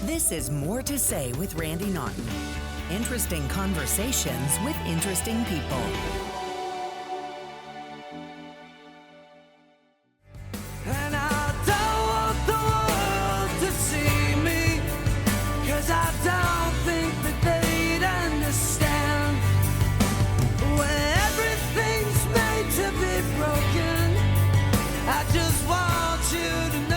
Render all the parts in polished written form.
This is More to Say with Randy Naughton. Interesting conversations with interesting people. And I don't want the world to see me, 'cause I don't think that they'd understand. When everything's made to be broken, I just want you to know.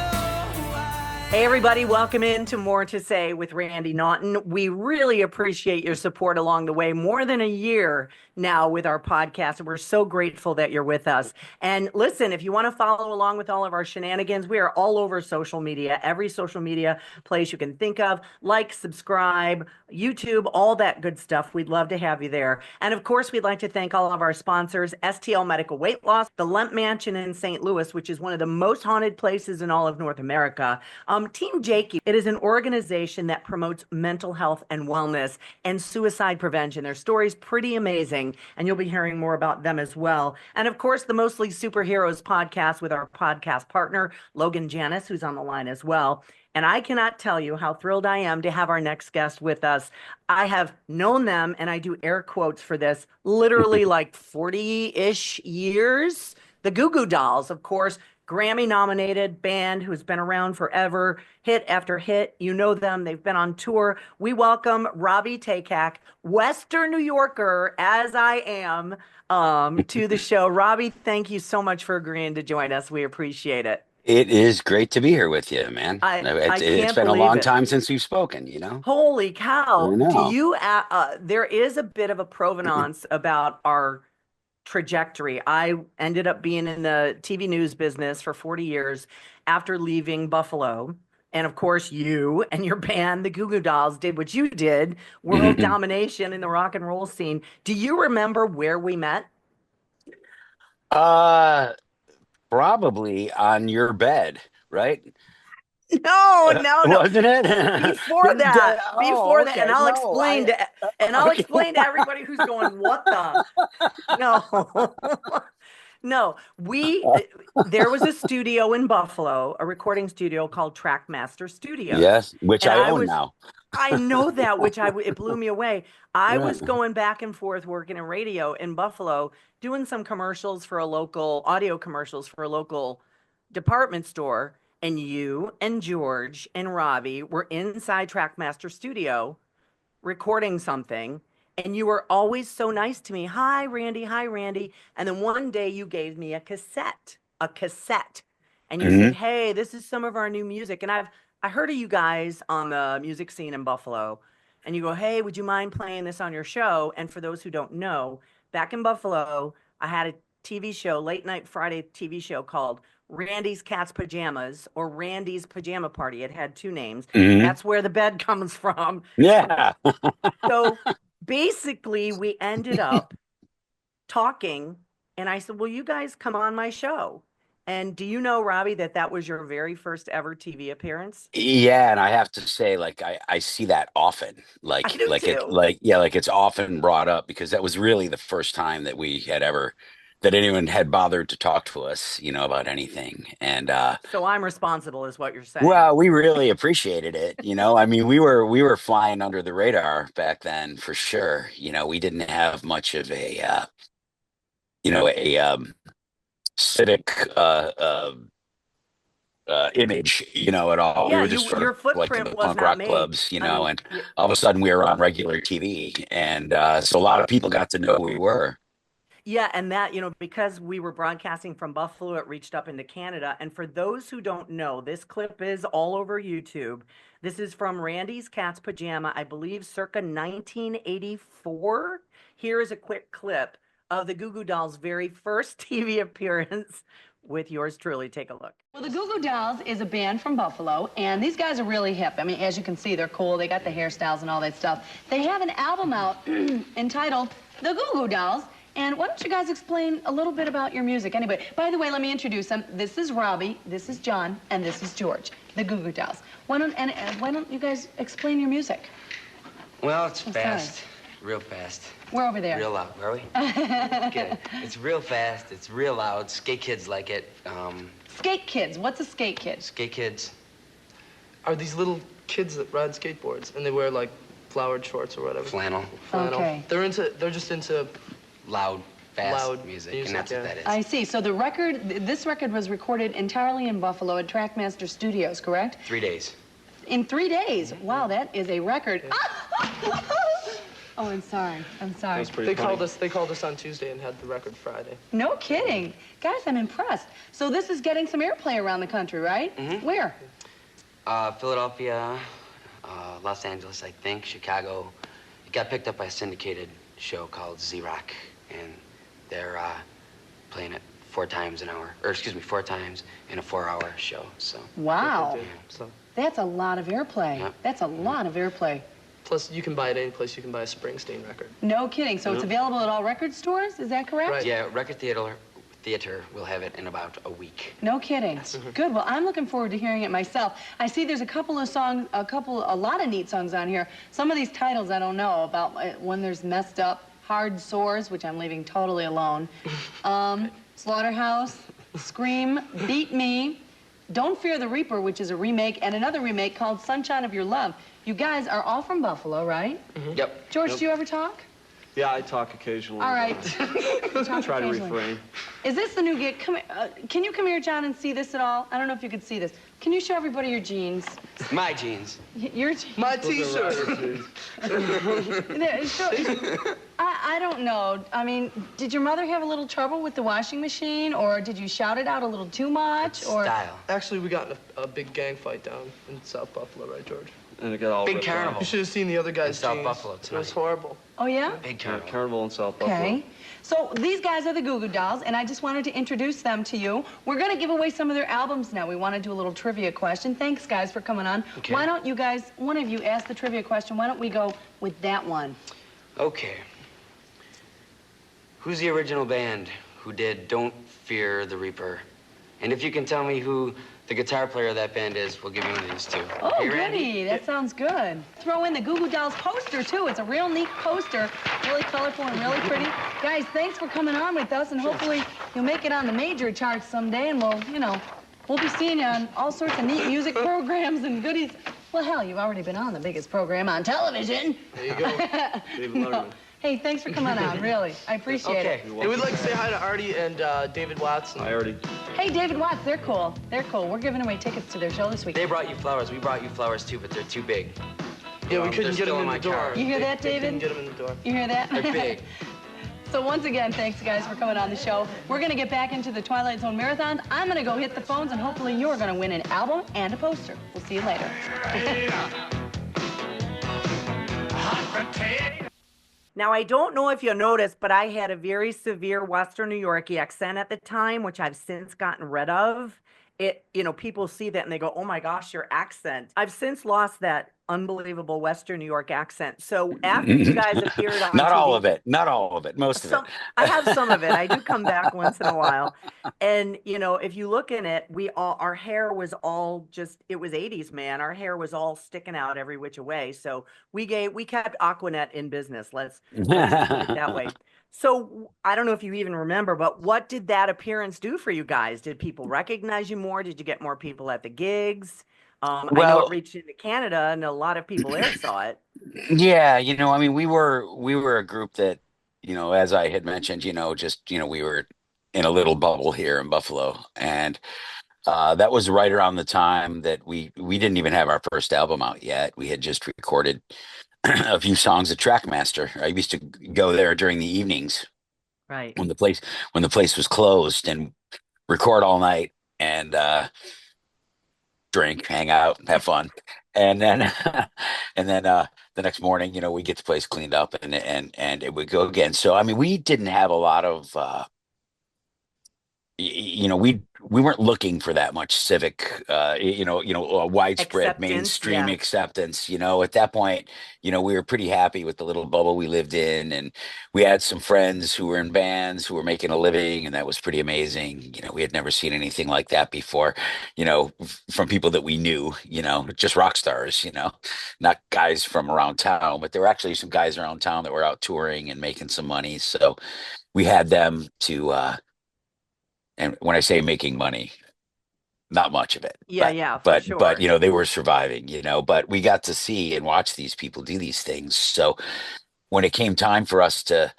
Hey everybody, welcome into More to Say with Randy Naughton. We really appreciate your support along the way. More than a year now with our podcast, and we're so grateful that you're with us. And listen, if you want to follow along with all of our shenanigans, we are all over social media, every social media place you can think of. Like, subscribe, YouTube, all that good stuff. We'd love to have you there. And of course, we'd like to thank all of our sponsors, STL Medical Weight Loss, the Lemp Mansion in St. Louis, which is one of the most haunted places in all of North America. Team Jakey, it is an organization that promotes mental health and wellness and suicide prevention. Their story's pretty amazing, and you'll be hearing more about them as well. And of course, the Mostly Superheroes podcast with our podcast partner, Logan Janis, who's on the line as well. And I cannot tell you how thrilled I am to have our next guest with us. I have known them, and I do air quotes for this, literally like 40-ish years. The Goo Goo Dolls, of course, Grammy-nominated band who's been around forever, hit after hit. You know them. They've been on tour. We welcome Robby Takac, Western New Yorker, as I am, to the show. Robby, thank you so much for agreeing to join us. We appreciate it. It is great to be here with you, man. It's been a long time since we've spoken, you know? Holy cow. I know. Do you, there is a bit of a provenance about our trajectory. I ended up being in the TV news business for 40 years after leaving Buffalo. And of course, you and your band, the Goo Goo Dolls, did what you did, world domination in the rock and roll scene. Do you remember where we met? Probably on your bed, right? No. Wasn't it? Before that, okay. and I'll Okay. explain to everybody who's going, what the? No. No, there was a studio in Buffalo, a recording studio called Trackmaster Studios. Yes, which And I own now. I know that, it blew me away. I was going back and forth working in radio in Buffalo, doing some commercials for audio commercials for a local department store. And you and George and Robby were inside Trackmaster Studio recording something. And you were always so nice to me. Hi, Randy. Hi, Randy. And then one day you gave me a cassette. And you said, hey, this is some of our new music. And I heard of you guys on the music scene in Buffalo. And you go, hey, would you mind playing this on your show? And for those who don't know, back in Buffalo, I had a TV show, late night Friday TV show called Randy's Cat's Pajamas or Randy's Pajama Party. It had two names. That's where the bed comes from. Yeah. So basically, we ended up talking, and I said, will you guys come on my show? And do you know, Robby, that was your very first ever TV appearance? Yeah, and I have to say, like, I see that often. I do too. It's often brought up because that was really the first time that anyone had bothered to talk to us, you know, about anything. And so I'm responsible, is what you're saying. Well, we really appreciated it. You know, I mean, we were flying under the radar back then for sure. You know, we didn't have much of a civic image, you know, at all. Yeah, we were just sort your of like footprint the was punk not rock made. clubs, you know, and all of a sudden we were on regular TV. And so a lot of people got to know who we were. Yeah, and that, you know, because we were broadcasting from Buffalo, it reached up into Canada. And for those who don't know, this clip is all over YouTube. This is from Randy's Cat's Pajama, I believe, circa 1984. Here is a quick clip of the Goo Goo Dolls' very first TV appearance with yours truly. Take a look. Well, the Goo Goo Dolls is a band from Buffalo, and these guys are really hip. I mean, as you can see, they're cool. They got the hairstyles and all that stuff. They have an album out entitled The Goo Goo Dolls. And why don't you guys explain a little bit about your music? Anyway, by the way, let me introduce them. This is Robby, this is John, and this is George, the Goo Goo Dolls. Why don't you guys explain your music? Well, it's fast, real fast. We're over there. Real loud, are we? Good. It's real fast, it's real loud. Skate kids like it. Skate kids, what's a skate kid? Skate kids are these little kids that ride skateboards, and they wear like flowered shorts or whatever. Flannel. Okay. They're just into Loud, fast Loud music, music, and that's what yeah. that is. I see. So this record was recorded entirely in Buffalo at Trackmaster Studios, correct? 3 days. In 3 days. Wow, that is a record. Oh, I'm sorry. I'm sorry. That's pretty funny. They called us on Tuesday and had the record Friday. No kidding. Guys, I'm impressed. So this is getting some airplay around the country, right? Mm-hmm. Where? Philadelphia, Los Angeles, I think, Chicago. It got picked up by a syndicated show called Z-Rock, and they're playing it 4 times an hour, or excuse me, 4 times in a 4-hour show. So. Wow. So That's a lot of airplay. Yep. That's a lot of airplay. plus you can buy it any place you can buy a Springsteen record. No kidding. So it's available at all record stores? Is that correct? Right. Yeah, Record Theater will have it in about a week. No kidding. Good. Well, I'm looking forward to hearing it myself. I see there's a couple of songs, a lot of neat songs on here. Some of these titles I don't know about. When there's Messed Up, Hard Sores, which I'm leaving totally alone. Slaughterhouse, Scream, Beat Me, Don't Fear the Reaper, which is a remake, and another remake called Sunshine of Your Love. You guys are all from Buffalo, right? Yep. George, do you ever talk? Yeah, I talk occasionally. All right. Try to refrain. Is this the new gig? Come, can you come here, John, and see this at all? I don't know if you could see this. Can you show everybody your jeans? My jeans. Your jeans. My T-shirt. I don't know. I mean, did your mother have a little trouble with the washing machine, or did you shout it out a little too much, or? Style. Actually, we got in a big gang fight down in South Buffalo, right, George? And it got all Big ripped out. carnival. You should have seen the other guy's South jeans. Buffalo It was tonight. horrible. Oh yeah. Big Yeah, carnival. carnival in South Buffalo. Okay. So these guys are the Goo Goo Dolls, and I just wanted to introduce them to you. We're going to give away some of their albums now. We want to do a little trivia question. Thanks, guys, for coming on. Okay. Why don't you guys, one of you, ask the trivia question? Why don't we go with that one? Okay. Who's the original band who did Don't Fear the Reaper? And if you can tell me who the guitar player of that band is, we'll give you one of these two. Oh, Okay, Randy? goody. That sounds good. Throw in the Goo Goo Dolls poster, too. It's a real neat poster. Really colorful and really pretty. Guys, thanks for coming on with us, and hopefully you'll make it on the major charts someday, and we'll be seeing you on all sorts of neat music programs and goodies. Well, hell, you've already been on the biggest program on television. There you go. David Letterman. Hey, thanks for coming on, really. I appreciate Okay. it. Hey, we'd like to say hi to Artie and David Watson. I already. Hey, David Watts, they're cool. They're cool. We're giving away tickets to their show this week. They brought you flowers. We brought you flowers too, but they're too big. Yeah, we couldn't get still him in in my the door. car. You hear that, They David? couldn't get him in the door. You hear that? They're big. So once again, thanks, guys, for coming on the show. We're going to get back into the Twilight Zone Marathon. I'm going to go hit the phones, and hopefully you're going to win an album and a poster. We'll see you later. Now, I don't know if you noticed, but I had a very severe Western New York accent at the time, which I've since gotten rid of. People see that and they go, oh my gosh, your accent. I've since lost that unbelievable Western New York accent. So after you guys appeared on Not all TV of it. Not all of it. Most of it. I have some of it. I do come back once in a while. And, if you look in it, our hair was all it was 80s, man. Our hair was all sticking out every which way. So we kept Aquanet in business. Let's put it that way. So I don't know if you even remember, but what did that appearance do for you guys? Did people recognize you more? Did you get more people at the gigs? I know Well- it reached into Canada, and a lot of people there saw it. Yeah, I mean, we were a group that, as I had mentioned, we were in a little bubble here in Buffalo, and that was right around the time that we didn't even have our first album out yet. We had just recorded a few songs at Trackmaster. I used to go there during the evenings Right. when the place was closed and record all night and drink, hang out, have fun, and then the next morning, we get the place cleaned up and it would go again. So I mean, we didn't have a lot of we weren't looking for that much civic, widespread Acceptance, mainstream yeah. acceptance. At that point, we were pretty happy with the little bubble we lived in, and we had some friends who were in bands who were making a living, and that was pretty amazing. We had never seen anything like that before, from people that we knew, just rock stars, not guys from around town, but there were actually some guys around town that were out touring and making some money. So we had them to, and when I say making money, not much of it, Yeah, for but sure. they were surviving, but we got to see and watch these people do these things. So when it came time for us to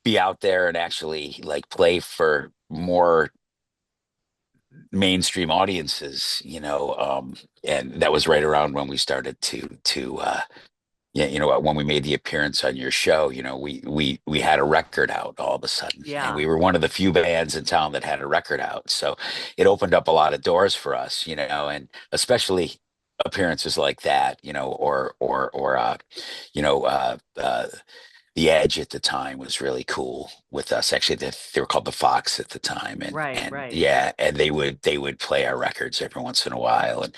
be out there and actually like play for more mainstream audiences, and that was right around when we started to yeah, when we made the appearance on your show, we had a record out all of a sudden, and Yeah. we were one of the few bands in town that had a record out. So it opened up a lot of doors for us, and especially appearances like that, or you know, the Edge at the time was really cool with us. Actually, they were called the Fox at the time, and Right. yeah, and they would play our records every once in a while. And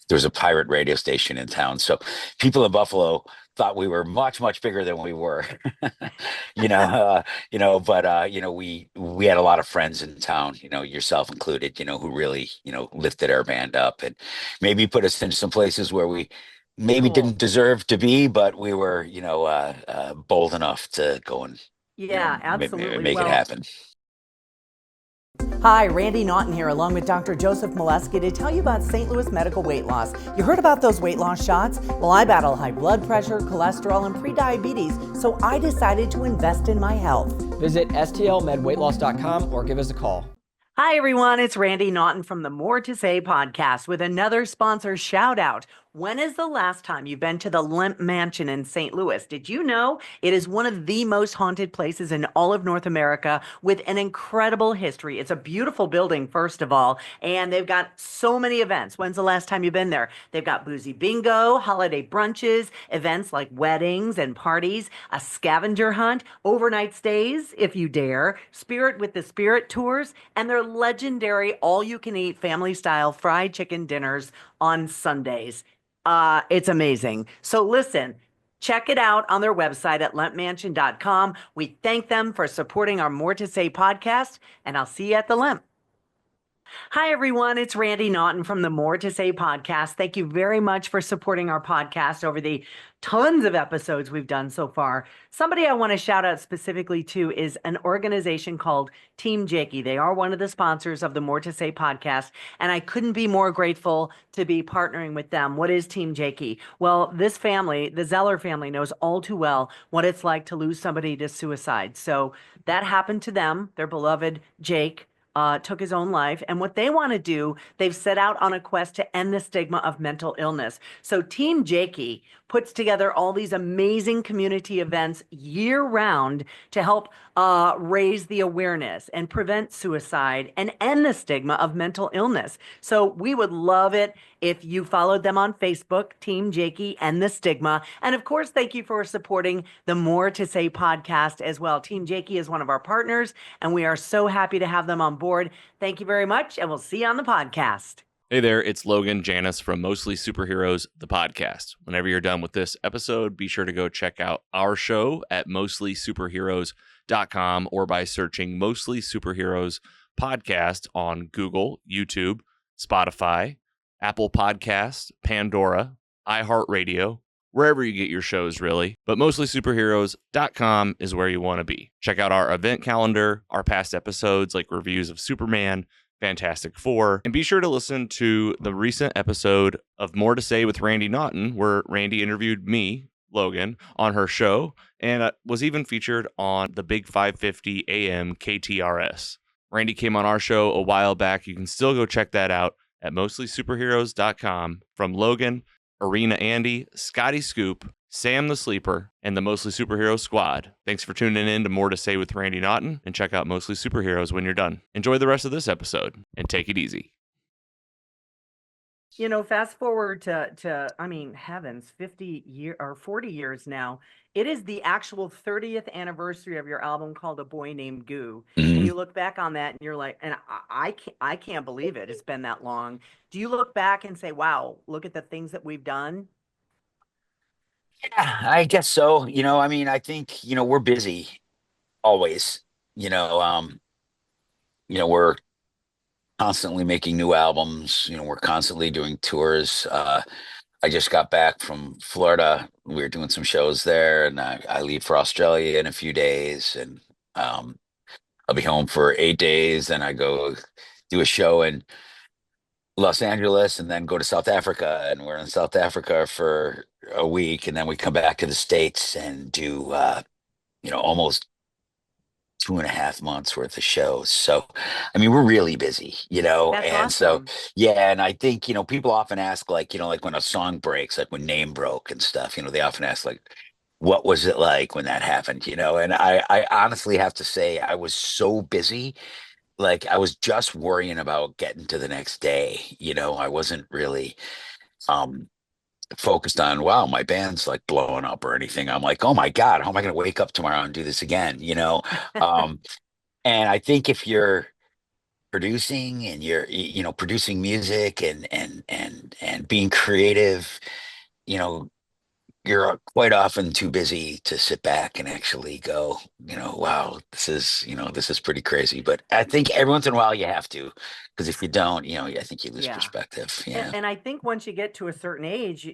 there was a pirate radio station in town, so people in Buffalo thought we were much bigger than we were. you know, but we had a lot of friends in town, yourself included, who really lifted our band up and maybe put us into some places where we maybe Cool. didn't deserve to be, but we were, bold enough to go and, Yeah, absolutely. make it Well, happen. Hi, Randy Naughton here, along with Dr. Joseph Molesky, to tell you about St. Louis Medical Weight Loss. You heard about those weight loss shots? Well, I battle high blood pressure, cholesterol, and prediabetes, so I decided to invest in my health. Visit stlmedweightloss.com or give us a call. hi, everyone. It's Randy Naughton from the More to Say podcast with another sponsor shout out. When is the last time you've been to the Lemp Mansion in St. Louis? Did you know it is one of the most haunted places in all of North America with an incredible history? It's a beautiful building, first of all, and they've got so many events. When's the last time you've been there? They've got boozy bingo, holiday brunches, events like weddings and parties, a scavenger hunt, overnight stays, if you dare, Spirit with the Spirit tours, and their legendary all-you-can-eat family-style fried chicken dinners on Sundays. It's amazing. So listen, check it out on their website at lempmansion.com. We thank them for supporting our More to Say podcast, and I'll see you at the Lemp. Hi, everyone. It's Randy Naughton from the More to Say podcast. Thank you very much for supporting our podcast over the tons of episodes we've done so far. Somebody I want to shout out specifically to is an organization called Team Jakey. They are one of the sponsors of the More to Say podcast, and I couldn't be more grateful to be partnering with them. What is Team Jakey? Well, this family, the Zeller family, knows all too well what it's like to lose somebody to suicide. So that happened to them, their beloved Jake. Took his own life. And what they want to do, they've set out on a quest to end the stigma of mental illness. So Team Jakey puts together all these amazing community events year round to help raise the awareness and prevent suicide and end the stigma of mental illness. So we would love it if you followed them on Facebook, Team Jakey and the Stigma. And of course, thank you for supporting the More to Say podcast as well. Team Jakey is one of our partners, and we are so happy to have them on board. Thank you very much, and we'll see you on the podcast. Hey there, it's Logan Janis from Mostly Superheroes, the podcast. Whenever you're done with this episode, be sure to go check out our show at mostlysuperheroes.com or by searching Mostly Superheroes podcast on Google, YouTube, Spotify, Apple Podcasts, Pandora, iHeartRadio, wherever you get your shows, really. But mostlysuperheroes.com is where you want to be. Check out our event calendar, our past episodes like reviews of Superman, Fantastic Four, and be sure to listen to the recent episode of More to Say with Randy Naughton, where Randy interviewed me, Logan, on her show, and was even featured on the Big 550 AM KTRS. Randy came on our show a while back. You can still go check that out at mostlysuperheroes.com. From Logan, Arena Andy, Scotty Scoop, Sam the Sleeper, and the Mostly Superhero Squad. Thanks for tuning in to More to Say with Randy Naughton, and check out Mostly Superheroes when you're done. Enjoy the rest of this episode, and take it easy. Fast forward to I mean, heavens, 50 year or 40 years now. It is the actual 30th anniversary of your album called A Boy Named Goo. And you look back on that and you're like, and I can't believe it. It's been that long. Do you look back and say, wow, look at the things that we've done? Yeah, I guess so. I think, we're busy always, we're constantly making new albums, we're constantly doing tours. I just got back from Florida. We were doing some shows there, and I leave for Australia in a few days, and I'll be home for 8 days. Then I go do a show in Los Angeles and then go to South Africa. And we're in South Africa for a week. And then we come back to the States and do, almost 2.5 months worth of shows. So, I mean, we're really busy, That's and so, awesome. yeah. And I think, people often ask, like, like when a song breaks, like when Name broke and stuff, they often ask, like, what was it like when that happened, And I honestly have to say, I was so busy. Like, I was just worrying about getting to the next day, I wasn't really, um, focused on, wow, my band's like blowing up or anything. I'm like, oh my God, how am I going to wake up tomorrow and do this again? Um, and I think if you're producing and you're, producing music and being creative, you know, you're quite often too busy to sit back and actually go, wow, this is pretty crazy. But I think every once in a while you have to, because if you don't, I think you lose Yeah. perspective. And, Yeah. and I think once you get to a certain age,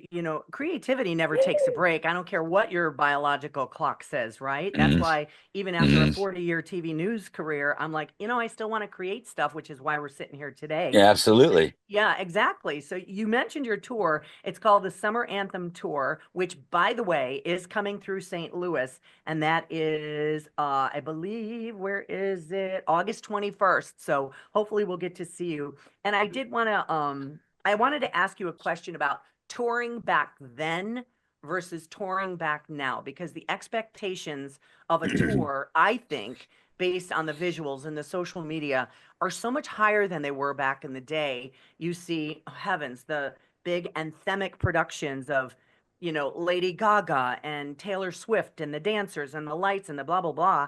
creativity never takes a break. I don't care what your biological clock says, right? That's Hmm. why even after a Hmm. 40-year TV news career, I'm like, I still want to create stuff, which is why we're sitting here today. Yeah, absolutely. Yeah, exactly. So you mentioned your tour. It's called the Summer Anthem Tour, which, by the way, is coming through St. Louis. And that is, I believe, where is it? August 21st. So hopefully we'll get to see you. And I wanted to ask you a question about touring back then versus touring back now, because the expectations of a tour, I think, based on the visuals and the social media, are so much higher than they were back in the day. You see, oh heavens, the big anthemic productions of, Lady Gaga and Taylor Swift and the dancers and the lights and the blah, blah, blah.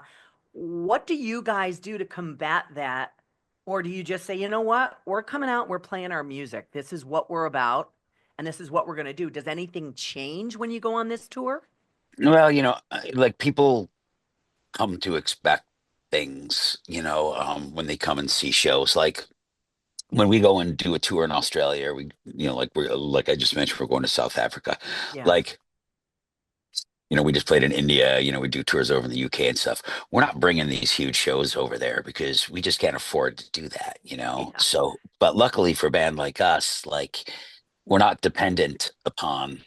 What do you guys do to combat that? Or do you just say, you know what? We're coming out, we're playing our music. This is what we're about, and this is what we're going to do. Does anything change when you go on this tour? Well, like people come to expect things, when they come and see shows. Like when we go and do a tour in Australia, like I just mentioned, we're going to South Africa. Yeah. Like, we just played in India, we do tours over in the UK and stuff. We're not bringing these huge shows over there because we just can't afford to do that. Yeah. So, but luckily for a band like us, like we're not dependent upon,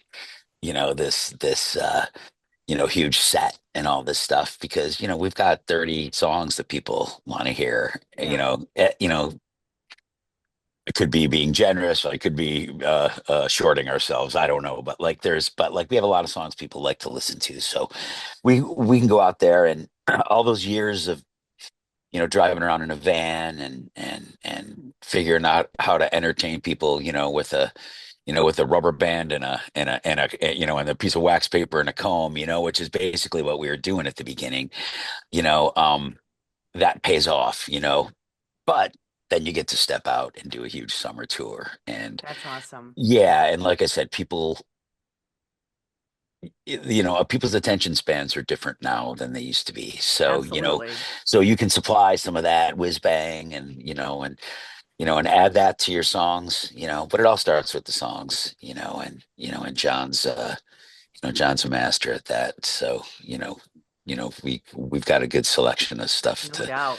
this huge set and all this stuff because, we've got 30 songs that people want to hear. Yeah. It could be being generous, or it could be shorting ourselves. I don't know, but like we have a lot of songs people like to listen to, so we can go out there and all those years of driving around in a van and figuring out how to entertain people, with a rubber band and a piece of wax paper and a comb, which is basically what we were doing at the beginning, you know, um, that pays off, but then you get to step out and do a huge summer tour. And That's awesome. yeah, and like I said, people's attention spans are different now than they used to be. So, Absolutely. so you can supply some of that whiz bang and, and add that to your songs, but it all starts with the songs, and John's a master at that. So, we've got a good selection of stuff No to doubt.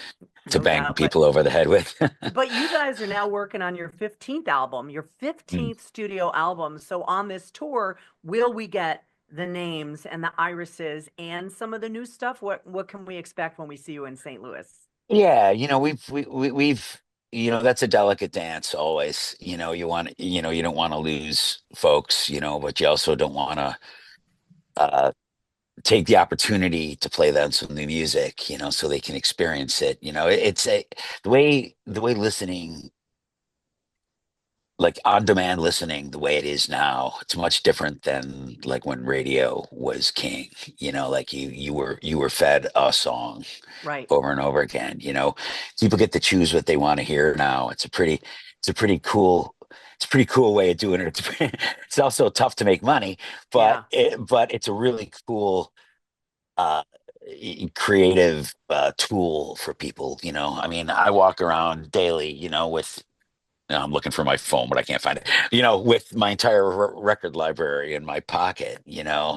to No bang doubt. But people over the head with. but you guys are now working on your 15th album, your Mm. 15th studio album. So on this tour, will we get the names and the irises and some of the new stuff? What can we expect when we see you in St. Louis? Yeah, we've that's a delicate dance always. You don't want to lose folks, but you also don't want to uh take the opportunity to play them some new music, so they can experience it. It's the way listening, like on demand listening, the way it is now, it's much different than like when radio was king. Like you were fed a song Right. over and over again. People get to choose what they want to hear now. It's a pretty cool way of doing it. It's also tough to make money, but Yeah. it's a really cool uh creative tool for people. I mean, I walk around daily, with I'm looking for my phone, but I can't find it. With my entire record library in my pocket.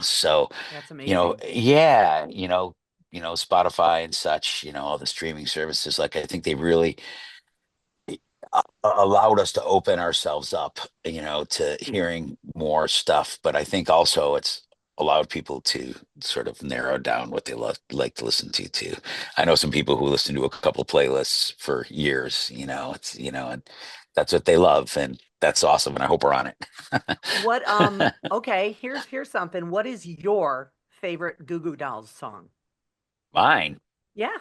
So That's amazing. yeah, Spotify and such. All the streaming services. Like I think they really allowed us to open ourselves up, to hearing more stuff. But I think also it's allowed people to sort of narrow down what they like to listen to too. I know some people who listen to a couple playlists for years, and that's what they love, and that's awesome. And I hope we're on it. What okay, here's something. What is your favorite Goo Goo Dolls song? Mine. Yeah.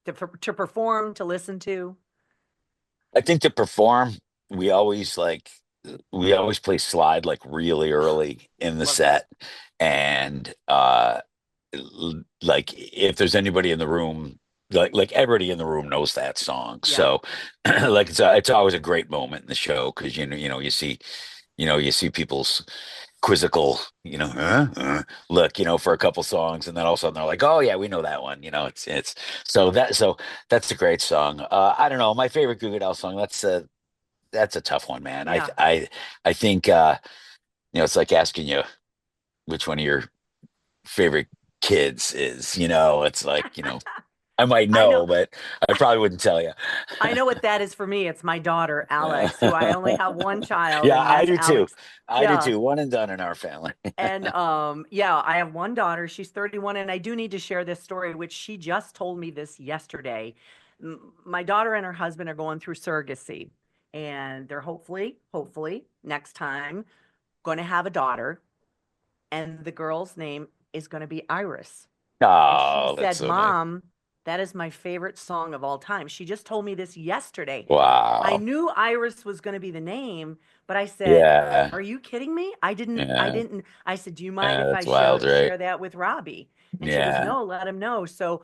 To perform, to listen to. I think to perform, we always play Slide like really early in the Love set. And like if there's anybody in the room, like everybody in the room knows that song. Yeah. So like it's always a great moment in the show because you see people's quizzical, look, for a couple songs, and then all of a sudden they're like, "Oh yeah, we know that one." It's so that's a great song. I don't know, my favorite Goo Goo Dolls song. That's a tough one, man. Yeah. I think it's like asking you which one of your favorite kids is. It's like I might know, but I probably wouldn't tell you. I know what that is for me. It's my daughter, Alex, who I only have one child. Yeah, and I yes, do too. Alex. I Yeah. do too. One and done in our family. And yeah, I have one daughter. She's 31, and I do need to share this story, which she just told me this yesterday. My daughter and her husband are going through surrogacy, and they're hopefully next time going to have a daughter, and the girl's name is going to be Iris. Oh, And she that's said, so nice. "Mom, that is my favorite song of all time." She just told me this yesterday. Wow. I knew Iris was going to be the name, but I said, Yeah. "Are you kidding me? I didn't. Yeah. I said, "Do you mind Yeah, if I that's wild, right? share that with Robbie?" And she goes, Yeah. "No, let him know." So,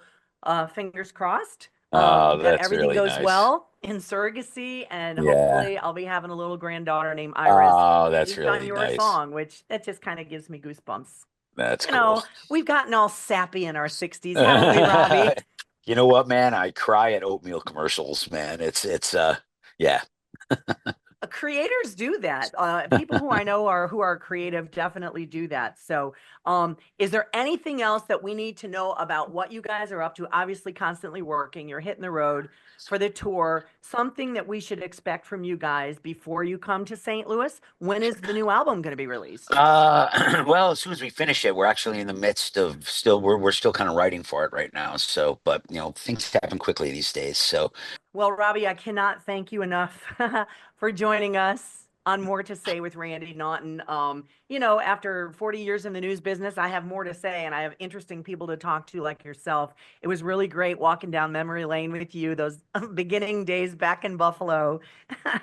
fingers crossed. Oh, That that's everything really goes nice. well in surrogacy, and Yeah. hopefully I'll be having a little granddaughter named Iris. Oh, that's based on really your nice. song, which that just kind of gives me goosebumps. That's You cool. know, we've gotten all sappy in our 60s, haven't we, Robbie? You know what, man? I cry at oatmeal commercials, man. It's yeah. Creators do that. People who I know who are creative definitely do that. So, is there anything else that we need to know about what you guys are up to? Obviously, constantly working. You're hitting the road for the tour. Something that we should expect from you guys before you come to St. Louis. When is the new album going to be released? Well, as soon as we finish it, we're actually in the midst of we're still kind of writing for it right now. So, but things happen quickly these days. So, Well, Robbie, I cannot thank you enough for joining us on More to Say with Randy Naughton. After 40 years in the news business, I have more to say, and I have interesting people to talk to like yourself. It was really great walking down memory lane with you, those beginning days back in Buffalo.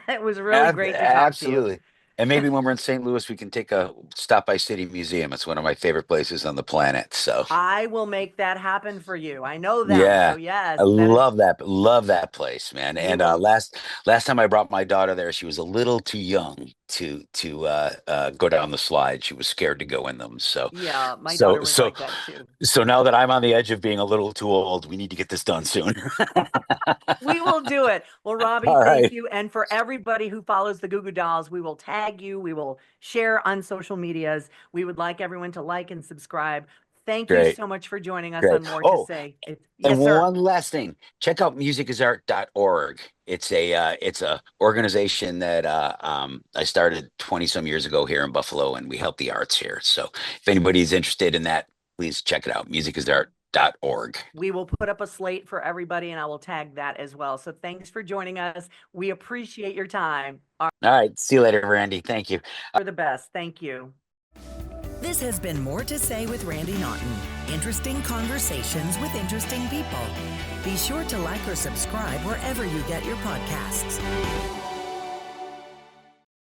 It was really great to talk to you. absolutely. And maybe when we're in St. Louis, we can take a stop by City Museum. It's one of my favorite places on the planet. So I will make that happen for you. I know them. yeah, So yes, I love that place, man. You And will- last time I brought my daughter there, she was a little too young to go down the slide. She was scared to go in them. So yeah, my so daughter was so like that too. so now that I'm on the edge of being a little too old, we need to get this done soon. We will do it. Well, Robbie, All thank right. you. And for everybody who follows the Goo Goo Dolls, we will tag you. We will share on social medias. We would like everyone to like and subscribe. Thank you Great. so much for joining us Great. on More to Oh, Say. Yes, And sir. one last thing, check out musicisart.org. It's a organization that I started 20 some years ago here in Buffalo, and we help the arts here. So if anybody's interested in that, please check it out, musicisart.org. We will put up a slate for everybody, and I will tag that as well. So thanks for joining us. We appreciate your time. All right, see you later, Randy. Thank you. You're the best. Thank you. This has been More to Say with Randy Naughton. Interesting conversations with interesting people. Be sure to like or subscribe wherever you get your podcasts.